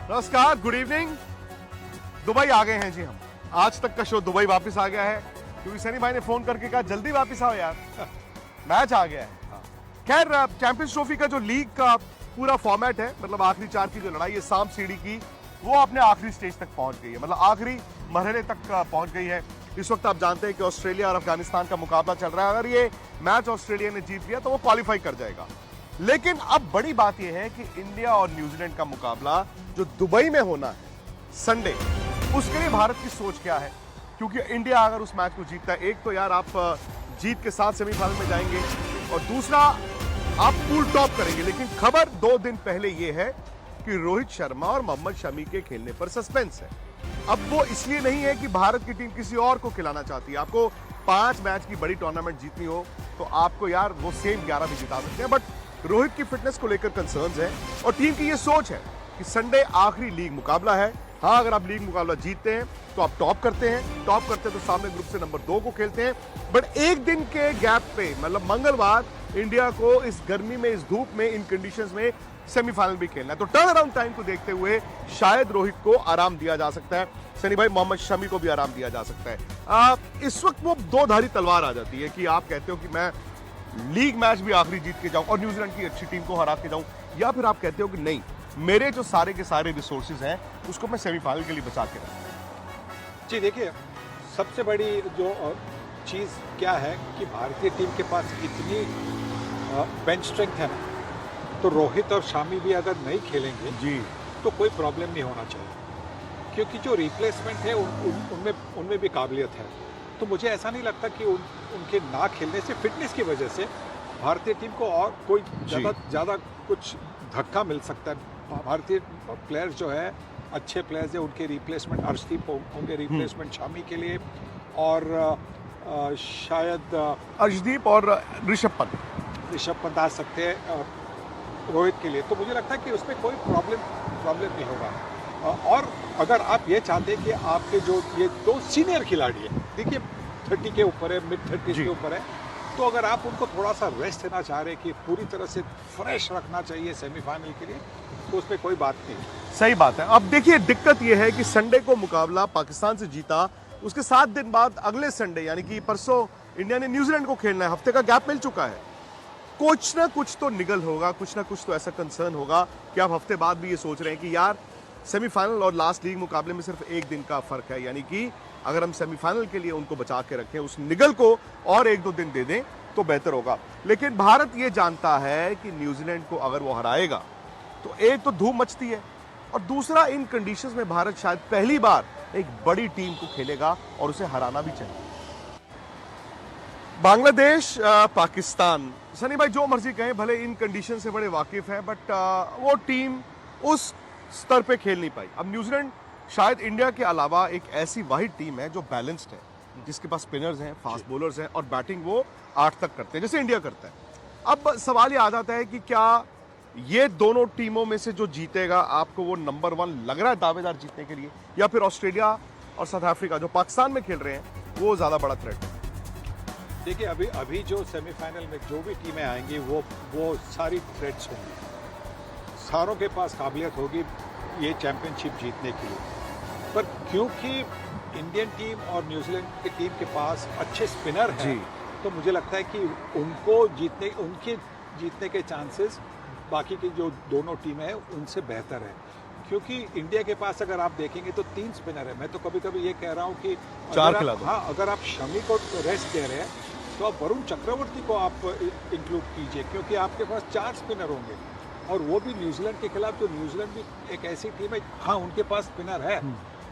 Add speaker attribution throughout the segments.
Speaker 1: नमस्कार, good evening. Dubai आ गए हैं जी हम। आज तक का शो दुबई वापस आ गया है क्योंकि सनी भाई ने फोन करके कहा जल्दी वापस आओ यार, मैच आ गया है। खैर, चैंपियंस ट्रॉफी का जो लीग का पूरा फॉर्मेट है, मतलब आखिरी 4 की जो लड़ाई है सांप सीढ़ी की, वो अपने आखिरी स्टेज तक पहुंच गई है, मतलब आखिरी मरहले तक पहुंच गई है। इस वक्त आप जानते हैं कि ऑस्ट्रेलिया और अफगानिस्तान का मुकाबला चल रहा है। अगर ये मैच ऑस्ट्रेलिया ने जीत लिया तो वो क्वालिफाई कर जाएगा। लेकिन अब बड़ी बात यह है कि इंडिया और न्यूजीलैंड का मुकाबला जो दुबई में होना है संडे, उसके लिए भारत की सोच क्या है? क्योंकि इंडिया अगर उस मैच को जीतता है, एक तो यार आप जीत के साथ सेमीफाइनल में जाएंगे और दूसरा आप पूल टॉप करेंगे। लेकिन खबर 2 दिन पहले यह है कि रोहित शर्मा और मोहम्मद शमी के खेलने पर सस्पेंस है। अब वो इसलिए नहीं है कि भारत की टीम किसी और को खिलाना चाहती है। आपको 5 मैच की बड़ी टूर्नामेंट जीतनी हो तो आपको यार वो सेम 11 भी जिता सकते हैं। बट रोहित की फिटनेस को लेकर कंसर्न्स है और टीम की ये सोच है कि संडे आखिरी लीग मुकाबला है। हाँ, अगर आप लीग मुकाबला जीतते हैं तो आप टॉप करते हैं, टॉप करते हैं तो सामने ग्रुप से नंबर 2 को खेलते हैं। बट एक दिन के गैप पे, मतलब मंगलवार, इंडिया को इस गर्मी में, इस धूप में, इन कंडीशंस में सेमीफाइनल भी खेलना है। तो टर्न अराउंड टाइम को देखते हुए शायद रोहित को आराम दिया जा सकता है, सनी भाई मोहम्मद शमी को भी आराम दिया जा सकता है। इस वक्त वो दो धारी तलवार आ जाती है कि आप कहते हो कि मैं लीग मैच भी आखिरी जीत के जाऊं और न्यूजीलैंड की अच्छी टीम को हरा के जाऊं, या फिर आप कहते हो कि नहीं, मेरे जो सारे के सारे रिसोर्सेज हैं उसको मैं सेमीफाइनल के लिए बचा के रखूं।
Speaker 2: जी देखिए, सबसे बड़ी जो चीज़ क्या है कि भारतीय टीम के पास इतनी बेंच स्ट्रेंथ है ना, तो रोहित और शामी भी अगर नहीं खेलेंगे
Speaker 1: जी
Speaker 2: तो कोई प्रॉब्लम नहीं होना चाहिए, क्योंकि जो रिप्लेसमेंट है उनमें भी काबिलियत है। तो मुझे ऐसा नहीं लगता कि उनके ना खेलने से, फिटनेस की वजह से भारतीय टीम को और कोई ज़्यादा कुछ धक्का मिल सकता है। भारतीय प्लेयर्स जो है अच्छे प्लेयर्स हैं, उनके रिप्लेसमेंट अर्शदीप होंगे, रिप्लेसमेंट शामी के लिए, और शायद
Speaker 1: अर्शदीप और ऋषभ पंत
Speaker 2: आ सकते हैं रोहित के लिए। तो मुझे लगता है कि उसमें कोई प्रॉब्लम नहीं होगा। और अगर आप ये चाहते हैं कि आपके जो ये 2 सीनियर खिलाड़ी हैं, देखिए 30 के ऊपर है, मिड 30 के ऊपर है, तो अगर आप उनको थोड़ा सा रेस्ट देना चाह रहे हैं कि पूरी तरह से फ्रेश रखना चाहिए सेमीफाइनल के लिए, तो उसमें कोई बात नहीं।
Speaker 1: सही बात है। अब देखिए, दिक्कत यह है कि संडे को मुकाबला पाकिस्तान से जीता, उसके 7 दिन बाद अगले संडे यानी कि परसों इंडिया ने न्यूजीलैंड को खेलना है। हफ्ते का गैप मिल चुका है। कुछ ना कुछ तो निगल होगा, कुछ ना कुछ तो ऐसा कंसर्न होगा कि आप हफ्ते बाद भी ये सोच रहे हैं कि यार सेमीफाइनल और लास्ट लीग मुकाबले में सिर्फ 1 दिन का फर्क है, यानी कि अगर हम सेमीफाइनल के लिए उनको बचा के रखें, उस निगल को और 1-2 दिन दे दें तो बेहतर होगा। लेकिन भारत ये जानता है कि न्यूजीलैंड को अगर वो हराएगा तो एक तो धूम मचती है, और दूसरा इन कंडीशंस में भारत शायद पहली बार एक बड़ी टीम को खेलेगा और उसे हराना भी चाहिए। बांग्लादेश, पाकिस्तान, सनी भाई जो मर्जी कहें, भले इन कंडीशन से बड़े वाकिफ हैं, बट वो टीम उस स्तर पे खेल नहीं पाई। अब न्यूजीलैंड शायद इंडिया के अलावा एक ऐसी वाहिद टीम है जो बैलेंस्ड है, जिसके पास स्पिनर्स हैं, फास्ट बॉलर्स हैं और बैटिंग वो 8 तक करते हैं जैसे इंडिया करता है। अब सवाल ये आ जाता है कि क्या ये दोनों टीमों में से जो जीतेगा, आपको वो नंबर 1 लग रहा है दावेदार जीतने के लिए, या फिर ऑस्ट्रेलिया और साउथ अफ्रीका जो पाकिस्तान में खेल रहे हैं वो ज्यादा बड़ा थ्रेट है?
Speaker 2: देखिए, अभी जो सेमीफाइनल में जो भी टीमें आएंगी वो सारी थ्रेट्स होंगी, सारों के पास काबिलियत होगी ये चैंपियनशिप जीतने के लिए। पर क्योंकि इंडियन टीम और न्यूजीलैंड की टीम के पास अच्छे स्पिनर हैं, तो मुझे लगता है कि उनके जीतने के चांसेस बाकी की जो दोनों टीमें हैं उनसे बेहतर है। क्योंकि इंडिया के पास अगर आप देखेंगे तो 3 स्पिनर है। मैं तो कभी कभी ये कह रहा हूँ कि अगर आप शमी को रेस्ट दे रहे हैं तो आप वरुण चक्रवर्ती को आप इंक्लूड कीजिए, क्योंकि आपके पास 4 स्पिनर होंगे, और वो भी न्यूजीलैंड के खिलाफ। तो न्यूजीलैंड भी एक ऐसी टीम है, हाँ उनके पास स्पिनर है,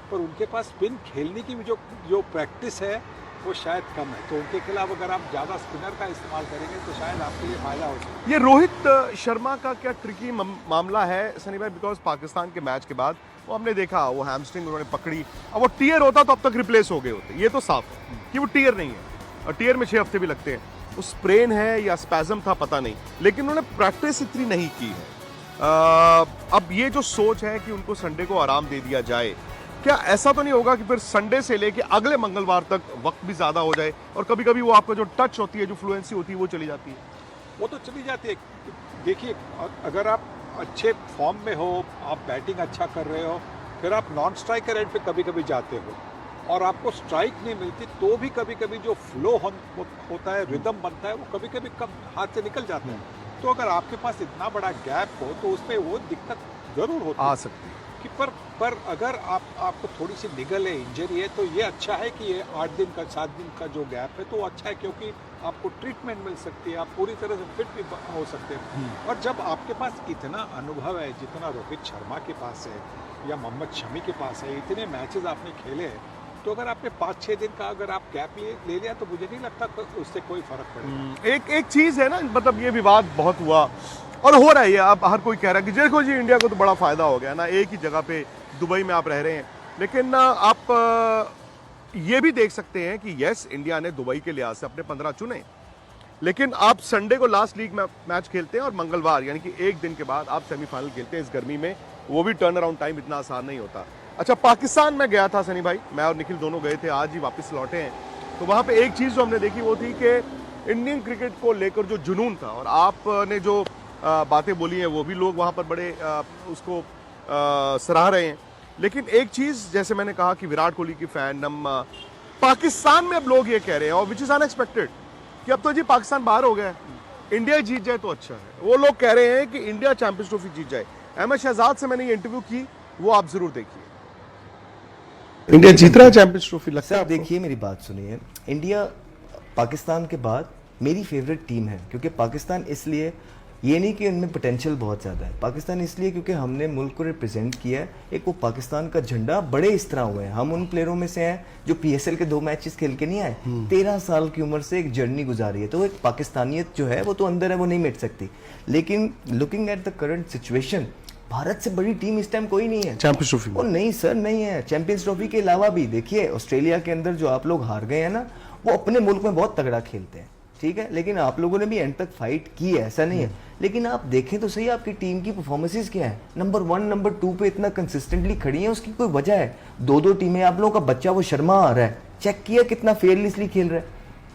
Speaker 2: पर उनके पास स्पिन खेलने की भी जो प्रैक्टिस है वो शायद कम है। तो उनके खिलाफ अगर आप ज़्यादा स्पिनर का इस्तेमाल करेंगे तो शायद आपके लिए फायदा हो सकता है।
Speaker 1: ये रोहित शर्मा का क्या ट्रिकी मामला है सनी भाई? बिकॉज पाकिस्तान के मैच के बाद वो हमने देखा, वो हैमस्ट्रिंग उन्होंने पकड़ी। अब वो टीयर होता तो अब तक रिप्लेस हो गए होते, ये तो साफ है कि वो टीयर नहीं है, और टीयर में 6 हफ्ते भी लगते हैं। वो स्प्रेन है या स्पैजम था पता नहीं, लेकिन उन्होंने प्रैक्टिस इतनी नहीं की है। अब ये जो सोच है कि उनको संडे को आराम दे दिया जाए, क्या ऐसा तो नहीं होगा कि फिर संडे से लेके अगले मंगलवार तक वक्त भी ज्यादा हो जाए और कभी कभी वो आपका जो टच होती है, जो फ्लुएंसी होती है, वो चली जाती है?
Speaker 2: वो तो चली जाती है। देखिए, अगर आप अच्छे फॉर्म में हो, आप बैटिंग अच्छा कर रहे हो, फिर आप नॉन स्ट्राइकर एंड पे कभी कभी जाते हो और आपको स्ट्राइक नहीं मिलती तो भी कभी कभी जो फ्लो होता है, रिदम बनता है, वो कभी कभी कम हाथ से निकल जाता है। तो अगर आपके पास इतना बड़ा गैप हो तो उसमें वो दिक्कत जरूर होती
Speaker 1: आ
Speaker 2: है
Speaker 1: सकती है
Speaker 2: कि पर अगर आपको थोड़ी सी निगल है, इंजरी है, तो ये अच्छा है कि ये 8 दिन का 7 दिन का जो गैप है तो अच्छा है, क्योंकि आपको ट्रीटमेंट मिल सकती है, आप पूरी तरह से फिट भी हो सकते हैं। और जब आपके पास इतना अनुभव है जितना रोहित शर्मा के पास है या मोहम्मद शमी के पास है, इतने मैचेस आपने खेले हैं, तो अगर आपने 5-6 दिन का अगर आप गैप ले लिया तो मुझे नहीं लगता उससे कोई फर्क पड़ेगा।
Speaker 1: एक चीज है ना, मतलब ये विवाद बहुत हुआ और हो रहा है ये, अब हर कोई कह रहा है कि देखो जी इंडिया को तो बड़ा फायदा हो गया ना, एक ही जगह पे दुबई में आप रह रहे हैं। लेकिन आप ये भी देख सकते हैं कि यस, इंडिया ने दुबई के लिहाज से अपने 15 चुने, लेकिन आप संडे को लास्ट लीग मैच खेलते हैं और मंगलवार यानी कि एक दिन के बाद आप सेमीफाइनल खेलते हैं इस गर्मी में, वो भी टर्न अराउंड टाइम इतना आसान नहीं होता। अच्छा, पाकिस्तान में गया था सनी भाई, मैं और निखिल दोनों गए थे, आज ही वापस लौटे हैं। तो वहाँ पे एक चीज़ जो हमने देखी वो थी कि इंडियन क्रिकेट को लेकर जो जुनून था, और आपने जो बातें बोली हैं वो भी लोग वहाँ पर बड़े उसको सराह रहे हैं। लेकिन एक चीज़, जैसे मैंने कहा कि विराट कोहली की फैन पाकिस्तान में अब लोग ये कह रहे हैं, और विच इज़ अनएक्सपेक्टेड, कि अब तो जी पाकिस्तान बाहर हो गया है, इंडिया जीत जाए तो अच्छा है। वो लोग कह रहे हैं कि इंडिया चैंपियंस ट्रॉफी जीत जाए। अहमद शहजाद से मैंने ये इंटरव्यू की, वो आप जरूर देखिए। इंडिया जीत रहा है चैंपियंस ट्रॉफी, लगता है
Speaker 3: सर देखिए मेरी बात सुनिए, इंडिया पाकिस्तान के बाद मेरी फेवरेट टीम है, क्योंकि पाकिस्तान इसलिए, ये नहीं कि उनमें पोटेंशियल बहुत ज़्यादा है, पाकिस्तान इसलिए क्योंकि हमने मुल्क को रिप्रेजेंट किया है। एक वो पाकिस्तान का झंडा बड़े इस तरह हुए हैं, हम उन प्लेयरों में से हैं जो पीएसएल के 2 मैचेस खेल के नहीं आए, 13 साल की उम्र से एक जर्नी गुजारी है, तो एक पाकिस्तानियत जो है वो तो अंदर है, वो नहीं मिट सकती। लेकिन looking at the current situation, Bharat से बड़ी टीम इस टाइम कोई नहीं है
Speaker 1: चैंपियंस ट्रॉफी में।
Speaker 3: ओ नहीं सर, नहीं है। चैंपियंस ट्रॉफी के अलावा भी देखिए, ऑस्ट्रेलिया के अंदर जो आप लोग हार गए हैं ना, वो अपने मुल्क में बहुत तगड़ा खेलते हैं, ठीक है, लेकिन आप लोगों ने भी एंड तक फाइट की है, ऐसा नहीं है। लेकिन आप देखें तो सही, आपकी टीम की परफॉर्मेंसेस क्या है, नंबर 1 नंबर 2 पे इतना कंसिस्टेंटली खड़ी है, उसकी कोई वजह है। 2-2 टीमें, आप लोगों का बच्चा वो शर्मा आ रहा है, चेक किया कितना फेयरलेसली खेल रहा है,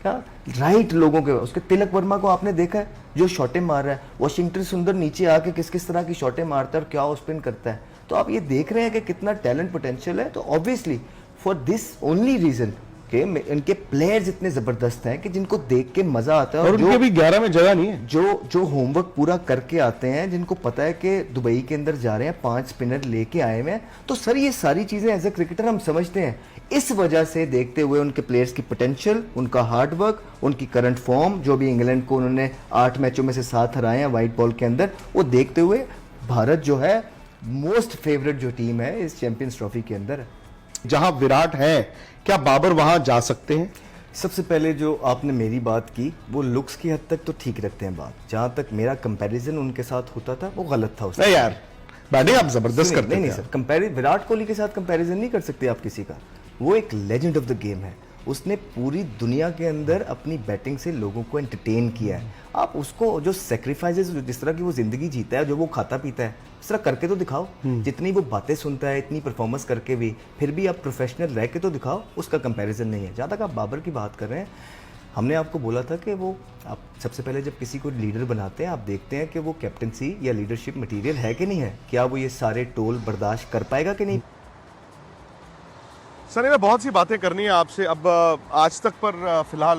Speaker 3: क्या राइट लोगों के। उसके तिलक वर्मा को आपने देखा है जो शॉटें मार रहा है, वाशिंगटन सुंदर नीचे आके किस किस तरह की शॉटें मारता है और क्या स्पिन करता है। तो आप ये देख रहे हैं कि कितना टैलेंट पोटेंशियल है। तो obviously for this only reason कि इनके प्लेयर्स इतने जबरदस्त हैं कि जिनको देख के मजा आता है,
Speaker 1: और उनके भी 11 में जगह नहीं है,
Speaker 3: जो होमवर्क पूरा करके आते हैं, जिनको पता है कि दुबई के अंदर जा रहे हैं, 5 स्पिनर लेके आए हुए हैं। तो सर ये सारी चीजें एज ए क्रिकेटर हम समझते हैं। इस वजह से देखते हुए उनके प्लेयर्स की पोटेंशियल, उनका हार्डवर्क, उनकी करंट फॉर्म, जो भी इंग्लैंड को उन्होंने 8 मैचों में से 7 हराए हैं व्हाइट बॉल के अंदर, वो देखते हुए भारत जो है मोस्ट फेवरेट जो टीम है इस चैंपियंस ट्रॉफी के अंदर।
Speaker 1: जहां विराट है, क्या बाबर वहां जा सकते हैं?
Speaker 3: सबसे पहले जो आपने मेरी बात की, वो लुक्स की हद तक तो ठीक रखते हैं बात। जहां तक मेरा कंपैरिजन उनके साथ होता था वो गलत था।
Speaker 1: नहीं यार, बैटिंग आप जबरदस्त करते
Speaker 3: नहीं सर, कंपैरिजन विराट कोहली के साथ कंपैरिजन नहीं कर सकते आप किसी का। वो एक लेजेंड ऑफ द गेम है, उसने पूरी दुनिया के अंदर अपनी बैटिंग से लोगों को एंटरटेन किया है। आप उसको जो सेक्रीफाइसेस, जिस तरह की वो जिंदगी जीता है, जो वो खाता पीता है, उस तरह करके तो दिखाओ। जितनी वो बातें सुनता है, इतनी परफॉर्मेंस करके भी, फिर भी आप प्रोफेशनल रह के तो दिखाओ। उसका कंपैरिजन नहीं है। जहाँ तक आप बाबर की बात कर रहे हैं, हमने आपको बोला था कि वो, आप सबसे पहले जब किसी को लीडर बनाते हैं, आप देखते हैं कि वो कैप्टनसी या लीडरशिप मटीरियल है कि नहीं है, क्या वो ये सारे टोल बर्दाश्त कर पाएगा कि नहीं।
Speaker 1: सनी में बहुत सी बातें करनी है आपसे, अब आज तक पर फिलहाल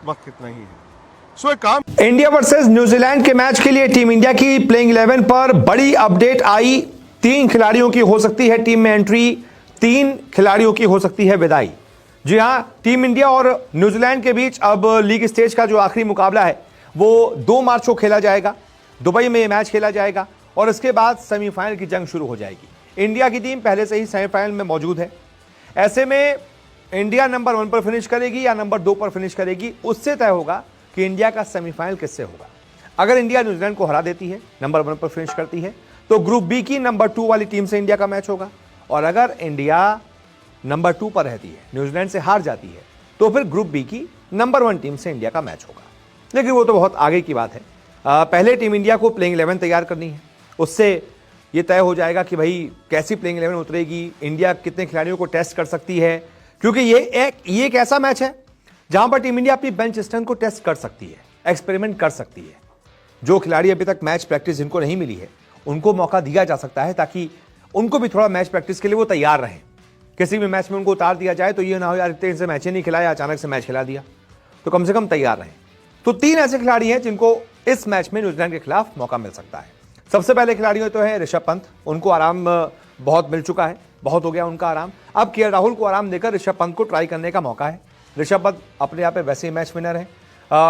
Speaker 1: वक्त इतना ही है। सो एक काम,
Speaker 4: इंडिया वर्सेस न्यूजीलैंड के मैच के लिए टीम इंडिया की प्लेइंग 11 पर बड़ी अपडेट आई। 3 खिलाड़ियों की हो सकती है टीम में एंट्री, 3 खिलाड़ियों की हो सकती है विदाई। जी हां, टीम इंडिया और न्यूजीलैंड के बीच अब लीग स्टेज का जो आखिरी मुकाबला है वो 2 मार्च को खेला जाएगा। दुबई में यह मैच खेला जाएगा और इसके बाद सेमीफाइनल की जंग शुरू हो जाएगी। इंडिया की टीम पहले से ही सेमीफाइनल में मौजूद है। ऐसे में इंडिया नंबर 1 पर फिनिश करेगी या नंबर 2 पर फिनिश करेगी, उससे तय होगा कि इंडिया का सेमीफाइनल किससे होगा। अगर इंडिया न्यूजीलैंड को हरा देती है, नंबर 1 पर फिनिश करती है, तो ग्रुप बी की नंबर 2 वाली टीम से इंडिया का मैच होगा। और अगर इंडिया नंबर 2 पर रहती है, न्यूजीलैंड से हार जाती है, तो फिर ग्रुप बी की नंबर 1 टीम से इंडिया का मैच होगा। लेकिन वो तो बहुत आगे की बात है। पहले टीम इंडिया को प्लेइंग 11 तैयार करनी है, उससे ये तय हो जाएगा कि भाई कैसी प्लेइंग 11 उतरेगी, इंडिया कितने खिलाड़ियों को टेस्ट कर सकती है। क्योंकि ये एक ऐसा मैच है जहां पर टीम इंडिया अपनी बेंच स्ट्रेंथ को टेस्ट कर सकती है, एक्सपेरिमेंट कर सकती है। जो खिलाड़ी अभी तक मैच प्रैक्टिस जिनको नहीं मिली है, उनको मौका दिया जा सकता है ताकि उनको भी थोड़ा मैच प्रैक्टिस के लिए वो तैयार रहें। किसी भी मैच में उनको उतार दिया जाए तो ये ना हो यार इतने से मैच ही नहीं खिलाया, अचानक से मैच खिला दिया, तो कम से कम तैयार रहें। तो 3 ऐसे खिलाड़ी हैं जिनको इस मैच में न्यूजीलैंड के खिलाफ मौका मिल सकता है। सबसे पहले खिलाड़ी तो है ऋषभ पंत, उनको आराम बहुत मिल चुका है, बहुत हो गया उनका आराम। अब केएल राहुल को आराम देकर ऋषभ पंत को ट्राई करने का मौका है। ऋषभ पंत अपने आप में वैसे ही मैच विनर है।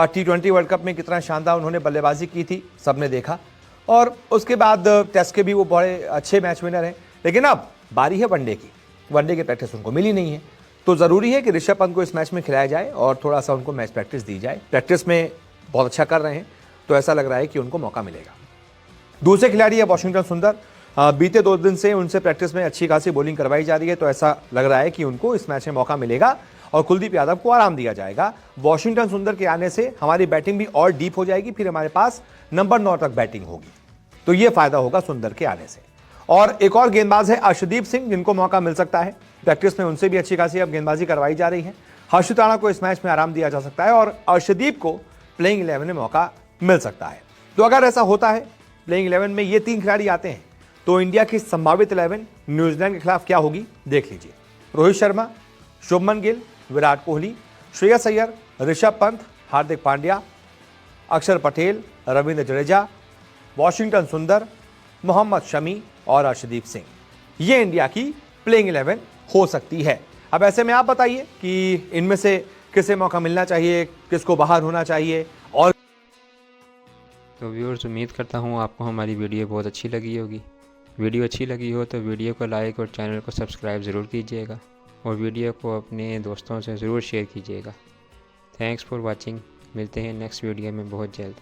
Speaker 4: T20 वर्ल्ड कप में कितना शानदार उन्होंने बल्लेबाजी की थी सबने देखा, और उसके बाद टेस्ट के भी वो बड़े अच्छे मैच विनर हैं। लेकिन अब बारी है वनडे की, वनडे की प्रैक्टिस उनको मिली नहीं है, तो ज़रूरी है कि ऋषभ पंत को इस मैच में खिलाया जाए और थोड़ा सा उनको मैच प्रैक्टिस दी जाए। प्रैक्टिस में बहुत अच्छा कर रहे हैं, तो ऐसा लग रहा है कि उनको मौका मिलेगा। दूसरे खिलाड़ी है वॉशिंगटन सुंदर। बीते 2 दिन से उनसे प्रैक्टिस में अच्छी खासी बॉलिंग करवाई जा रही है, तो ऐसा लग रहा है कि उनको इस मैच में मौका मिलेगा और कुलदीप यादव को आराम दिया जाएगा। वॉशिंगटन सुंदर के आने से हमारी बैटिंग भी और डीप हो जाएगी, फिर हमारे पास नंबर 9 तक बैटिंग होगी, तो ये फायदा होगा सुंदर के आने से। और एक और गेंदबाज है अर्शदीप सिंह, जिनको मौका मिल सकता है। प्रैक्टिस में उनसे भी अच्छी खासी अब गेंदबाजी करवाई जा रही है। हर्षित राणा को इस मैच में आराम दिया जा सकता है और अर्शदीप को प्लेइंग 11 में मौका मिल सकता है। तो अगर ऐसा होता है, प्लेइंग 11 में ये 3 खिलाड़ी आते हैं, तो इंडिया की संभावित 11 न्यूजीलैंड के खिलाफ क्या होगी देख लीजिए। रोहित शर्मा, शुभमन गिल, विराट कोहली, श्रेयस अय्यर, ऋषभ पंत, हार्दिक पांड्या, अक्षर पटेल, रविंद्र जडेजा, वॉशिंगटन सुंदर, मोहम्मद शमी और अर्शदीप सिंह। ये इंडिया की प्लेइंग 11 हो सकती है। अब ऐसे में आप बताइए कि इनमें से किसे मौका मिलना चाहिए, किसको बाहर होना चाहिए। और
Speaker 5: तो व्यूअर्स, उम्मीद करता हूँ आपको हमारी वीडियो बहुत अच्छी लगी होगी। वीडियो अच्छी लगी हो तो वीडियो को लाइक और चैनल को सब्सक्राइब ज़रूर कीजिएगा और वीडियो को अपने दोस्तों से ज़रूर शेयर कीजिएगा। Thanks for watching. मिलते हैं नेक्स्ट वीडियो में बहुत जल्द।